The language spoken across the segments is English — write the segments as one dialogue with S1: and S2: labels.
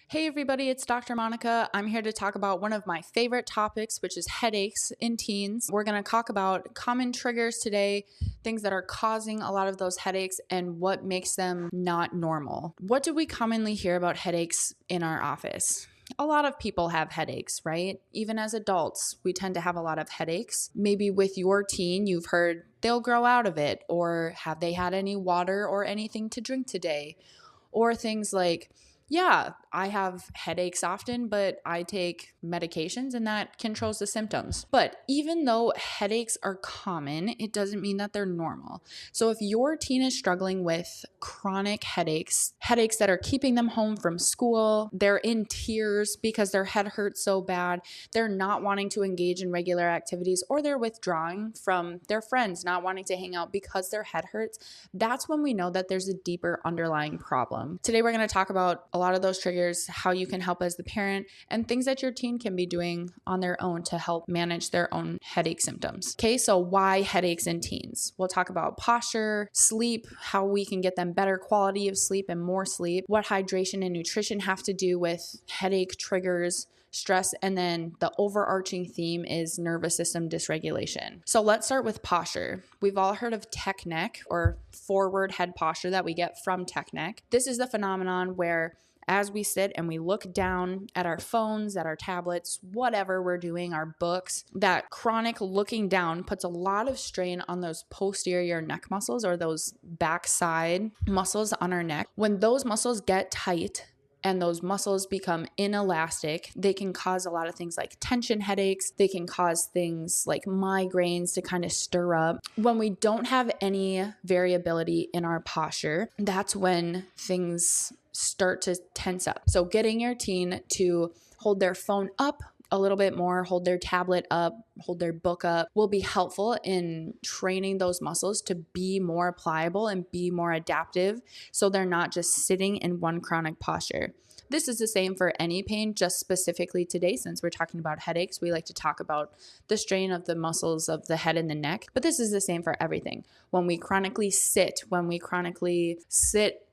S1: Hey everybody, it's Dr. Monica. I'm here to talk about one of my favorite topics, which is headaches in teens. We're going to talk about common triggers today, things that are causing a lot of those headaches, and what makes them not normal. What do we commonly hear about headaches in our office? A lot of people have headaches, right? Even as adults, we tend to have a lot of headaches. Maybe with your teen, you've heard they'll grow out of it, or have they had any water or anything to drink today? Or things like, yeah, I have headaches often, but I take medications and that controls the symptoms. But even though headaches are common, it doesn't mean that they're normal. So if your teen is struggling with chronic headaches that are keeping them home from school, they're in tears because their head hurts so bad, they're not wanting to engage in regular activities, or they're withdrawing from their friends, not wanting to hang out because their head hurts, that's when we know that there's a deeper underlying problem. Today, we're going to talk about a lot of those triggers, how you can help as the parent, and things that your teen can be doing on their own to help manage their own headache symptoms. Okay, so why headaches in teens? We'll talk about posture, sleep, how we can get them better quality of sleep and more sleep, what hydration and nutrition have to do with headache triggers, stress, and then the overarching theme is nervous system dysregulation. So let's start with posture. We've all heard of tech neck, or forward head posture, that we get from tech neck. This is the phenomenon where as we sit and we look down at our phones, at our tablets, whatever we're doing, our books, that chronic looking down puts a lot of strain on those posterior neck muscles, or those backside muscles on our neck. When those muscles get tight and those muscles become inelastic, they can cause a lot of things like tension headaches. They can cause things like migraines to kind of stir up. When we don't have any variability in our posture, that's when things start to tense up. So getting your teen to hold their phone up a little bit more, hold their tablet up, hold their book up, will be helpful in training those muscles to be more pliable and be more adaptive, so they're not just sitting in one chronic posture. This is the same for any pain, just specifically today, since we're talking about headaches, we like to talk about the strain of the muscles of the head and the neck, but this is the same for everything. When we chronically sit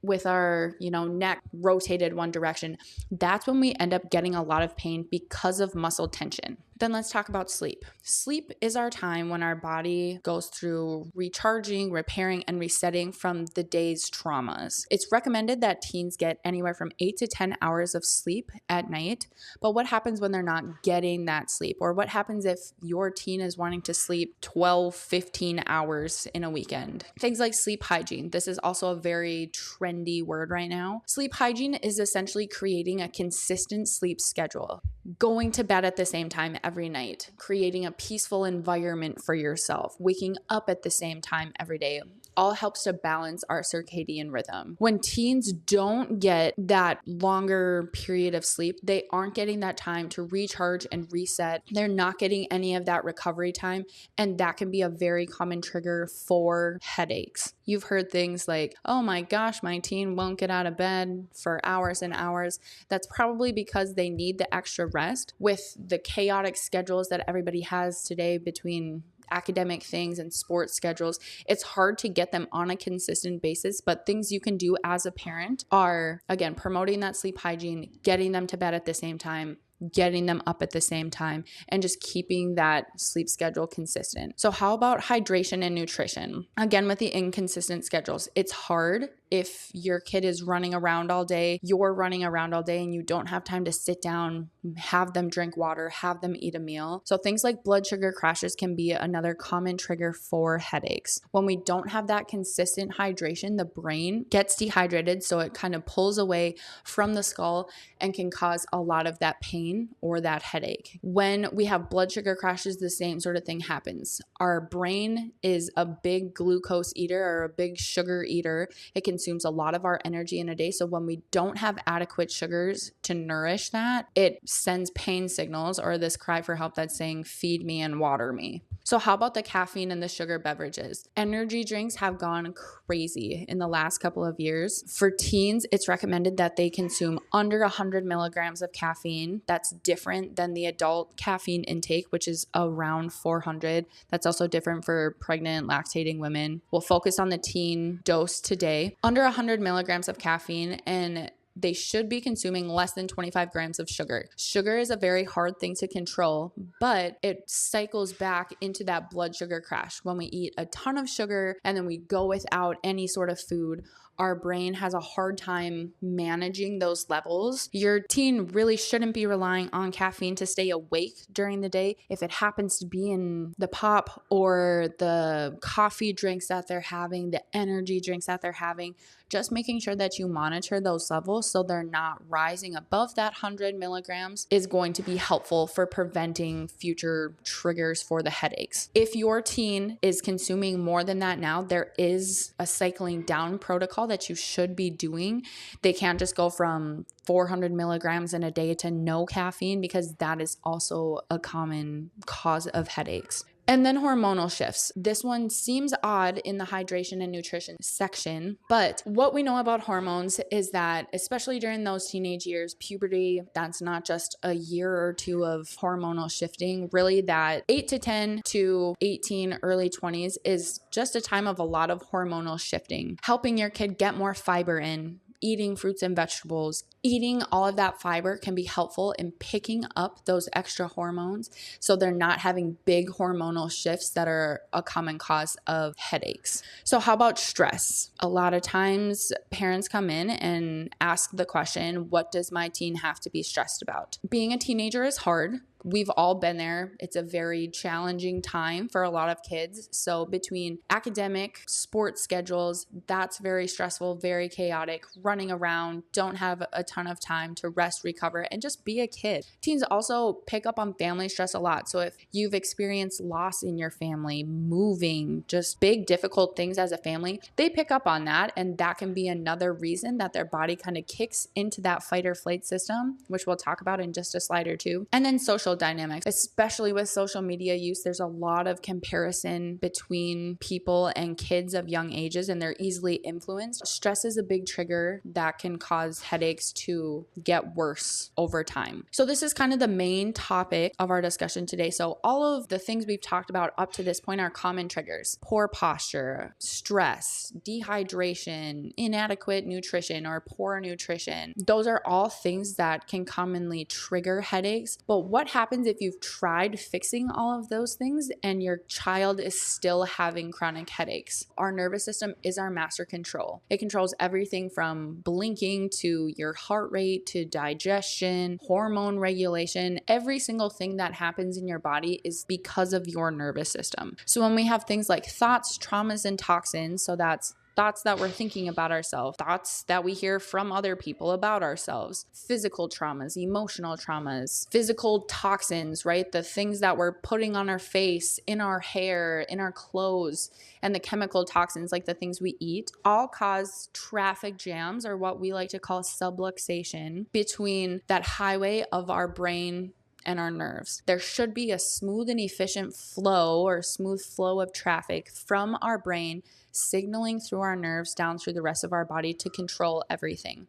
S1: with our, neck rotated one direction, that's when we end up getting a lot of pain because of muscle tension. Then let's talk about sleep. Sleep is our time when our body goes through recharging, repairing, and resetting from the day's traumas. It's recommended that teens get anywhere from 8 to 10 hours of sleep at night. But what happens when they're not getting that sleep? Or what happens if your teen is wanting to sleep 12, 15 hours in a weekend? Things like sleep hygiene. This is also a very trendy word right now. Sleep hygiene is essentially creating a consistent sleep schedule. Going to bed at the same time every night, creating a peaceful environment for yourself, waking up at the same time every day, all helps to balance our circadian rhythm. When teens don't get that longer period of sleep, they aren't getting that time to recharge and reset. They're not getting any of that recovery time, and that can be a very common trigger for headaches. You've heard things like, oh my gosh, my teen won't get out of bed for hours and hours. That's probably because they need the extra rest. With the chaotic schedules that everybody has today between academic things and sports schedules, it's hard to get them on a consistent basis. But things you can do as a parent are, again, promoting that sleep hygiene, getting them to bed at the same time, getting them up at the same time, and just keeping that sleep schedule consistent. So how about hydration and nutrition? Again, with the inconsistent schedules, it's hard if your kid is running around all day, you're running around all day, and you don't have time to sit down, have them drink water, have them eat a meal. So things like blood sugar crashes can be another common trigger for headaches. When we don't have that consistent hydration, the brain gets dehydrated, so it kind of pulls away from the skull and can cause a lot of that pain or that headache. When we have blood sugar crashes, the same sort of thing happens. Our brain is a big glucose eater, or a big sugar eater. It consumes a lot of our energy in a day. So when we don't have adequate sugars to nourish that, it sends pain signals, or this cry for help that's saying, feed me and water me. So how about the caffeine and the sugar beverages? Energy drinks have gone crazy in the last couple of years. For teens, it's recommended that they consume under 100 milligrams of caffeine. That's different than the adult caffeine intake, which is around 400. That's also different for pregnant, lactating women. We'll focus on the teen dose today. Under 100 milligrams of caffeine, and they should be consuming less than 25 grams of sugar. Sugar is a very hard thing to control, but it cycles back into that blood sugar crash. When we eat a ton of sugar and then we go without any sort of food, our brain has a hard time managing those levels. Your teen really shouldn't be relying on caffeine to stay awake during the day. If it happens to be in the pop or the coffee drinks that they're having, the energy drinks that they're having, just making sure that you monitor those levels so they're not rising above that 100 milligrams is going to be helpful for preventing future triggers for the headaches. If your teen is consuming more than that now, there is a cycling down protocol that you should be doing. They can't just go from 400 milligrams in a day to no caffeine, because that is also a common cause of headaches. And then hormonal shifts. This one seems odd in the hydration and nutrition section, but what we know about hormones is that, especially during those teenage years, puberty, that's not just a year or two of hormonal shifting. Really, that 8 to 10 to 18, early 20s is just a time of a lot of hormonal shifting, helping your kid get more fiber in. Eating fruits and vegetables, eating all of that fiber can be helpful in picking up those extra hormones so they're not having big hormonal shifts that are a common cause of headaches. So how about stress? A lot of times parents come in and ask the question, what does my teen have to be stressed about? Being a teenager is hard. We've all been there. It's a very challenging time for a lot of kids. So between academic, sports schedules, that's very stressful, very chaotic, running around, don't have a ton of time to rest, recover, and just be a kid. Teens also pick up on family stress a lot. So if you've experienced loss in your family, moving, just big, difficult things as a family, they pick up on that. And that can be another reason that their body kind of kicks into that fight or flight system, which we'll talk about in just a slide or two. And then social dynamics, especially with social media use, there's a lot of comparison between people and kids of young ages, and they're easily influenced. Stress is a big trigger that can cause headaches to get worse over time. So this is kind of the main topic of our discussion today. So all of the things we've talked about up to this point are common triggers: poor posture, stress, dehydration, inadequate nutrition or poor nutrition. Those are all things that can commonly trigger headaches. But what happens if you've tried fixing all of those things and your child is still having chronic headaches? Our nervous system is our master control. It controls everything from blinking to your heart rate to digestion, hormone regulation. Every single thing that happens in your body is because of your nervous system. So when we have things like thoughts, traumas, and toxins, so that's thoughts that we're thinking about ourselves, thoughts that we hear from other people about ourselves, physical traumas, emotional traumas, physical toxins, right? The things that we're putting on our face, in our hair, in our clothes, and the chemical toxins, like the things we eat, all cause traffic jams, or what we like to call subluxation, between that highway of our brain and our nerves. There should be a smooth and efficient flow, or smooth flow of traffic from our brain signaling through our nerves down through the rest of our body to control everything.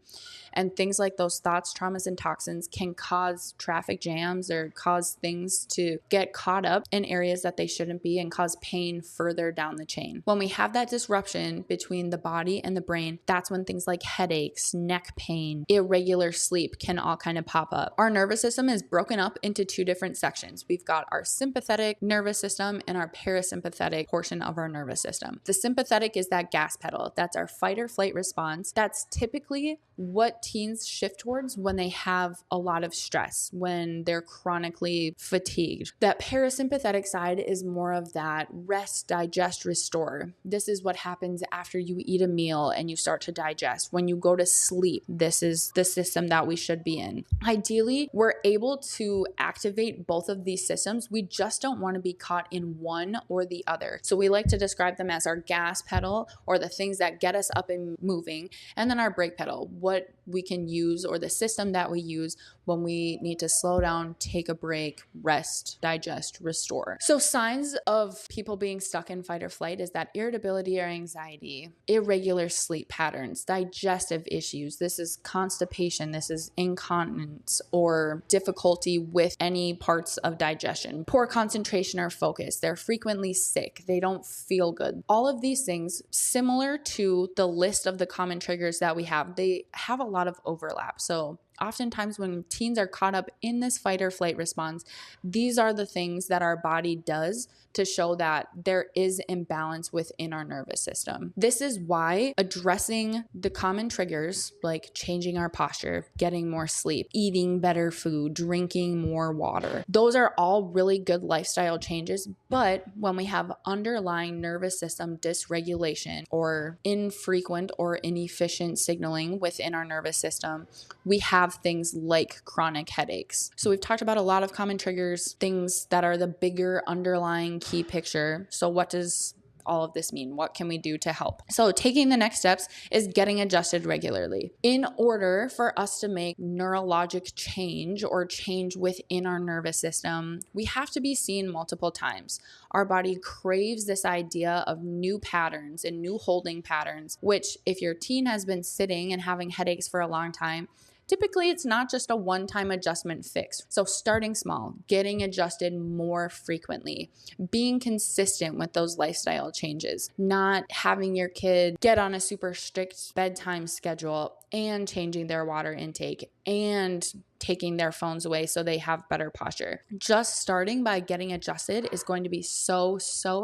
S1: And things like those thoughts, traumas, and toxins can cause traffic jams or cause things to get caught up in areas that they shouldn't be and cause pain further down the chain. When we have that disruption between the body and the brain, that's when things like headaches, neck pain, irregular sleep can all kind of pop up. Our nervous system is broken up into two different sections. We've got our sympathetic nervous system and our parasympathetic portion of our nervous system. The sympathetic is that gas pedal. That's our fight or flight response. That's typically what teens shift towards when they have a lot of stress, when they're chronically fatigued. That parasympathetic side is more of that rest, digest, restore. This is what happens after you eat a meal and you start to digest. When you go to sleep, this is the system that we should be in. Ideally, we're able to activate both of these systems. We just don't want to be caught in one or the other. So we like to describe them as our gas pedal, or the things that get us up and moving, and then our brake pedal, what we can use, or the system that we use when we need to slow down, take a break, rest, digest, restore. So signs of people being stuck in fight or flight is that irritability or anxiety, irregular sleep patterns, digestive issues. This is constipation. This is incontinence or difficulty with any parts of digestion, poor concentration or focus. They're frequently sick. They don't feel good. All of these things, similar to the list of the common triggers that we have, they have a lot of overlap. So oftentimes when teens are caught up in this fight or flight response, these are the things that our body does to show that there is imbalance within our nervous system. This is why addressing the common triggers, like changing our posture, getting more sleep, eating better food, drinking more water, those are all really good lifestyle changes. But when we have underlying nervous system dysregulation or infrequent or inefficient signaling within our nervous system, we have things like chronic headaches. So we've talked about a lot of common triggers, things that are the bigger underlying key picture. So what does all of this mean? What can we do to help? So taking the next steps is getting adjusted regularly. In order for us to make neurologic change or change within our nervous system, we have to be seen multiple times. Our body craves this idea of new patterns and new holding patterns, which if your teen has been sitting and having headaches for a long time, typically, it's not just a one-time adjustment fix. So starting small, getting adjusted more frequently, being consistent with those lifestyle changes, not having your kid get on a super strict bedtime schedule and changing their water intake and taking their phones away so they have better posture. Just starting by getting adjusted is going to be so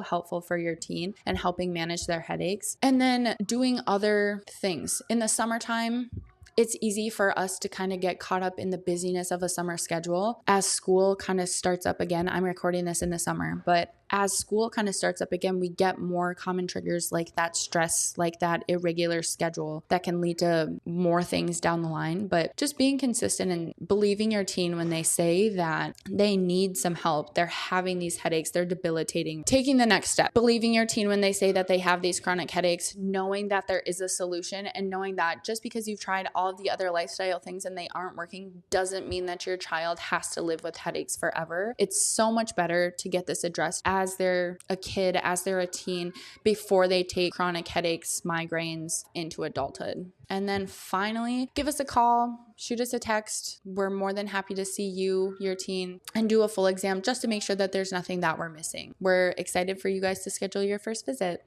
S1: helpful for your teen and helping manage their headaches. And then doing other things. In the summertime, it's easy for us to kind of get caught up in the busyness of a summer schedule. As school kind of starts up again, I'm recording this in the summer, but as school kind of starts up again, we get more common triggers like that stress, like that irregular schedule that can lead to more things down the line. But just being consistent and believing your teen when they say that they need some help, they're having these headaches, they're debilitating. Taking the next step, believing your teen when they say that they have these chronic headaches, knowing that there is a solution and knowing that just because you've tried all of the other lifestyle things and they aren't working doesn't mean that your child has to live with headaches forever. It's so much better to get this addressed as they're a kid, as they're a teen, before they take chronic headaches, migraines into adulthood. And then finally, give us a call, shoot us a text. We're more than happy to see you, your teen, and do a full exam just to make sure that there's nothing that we're missing. We're excited for you guys to schedule your first visit.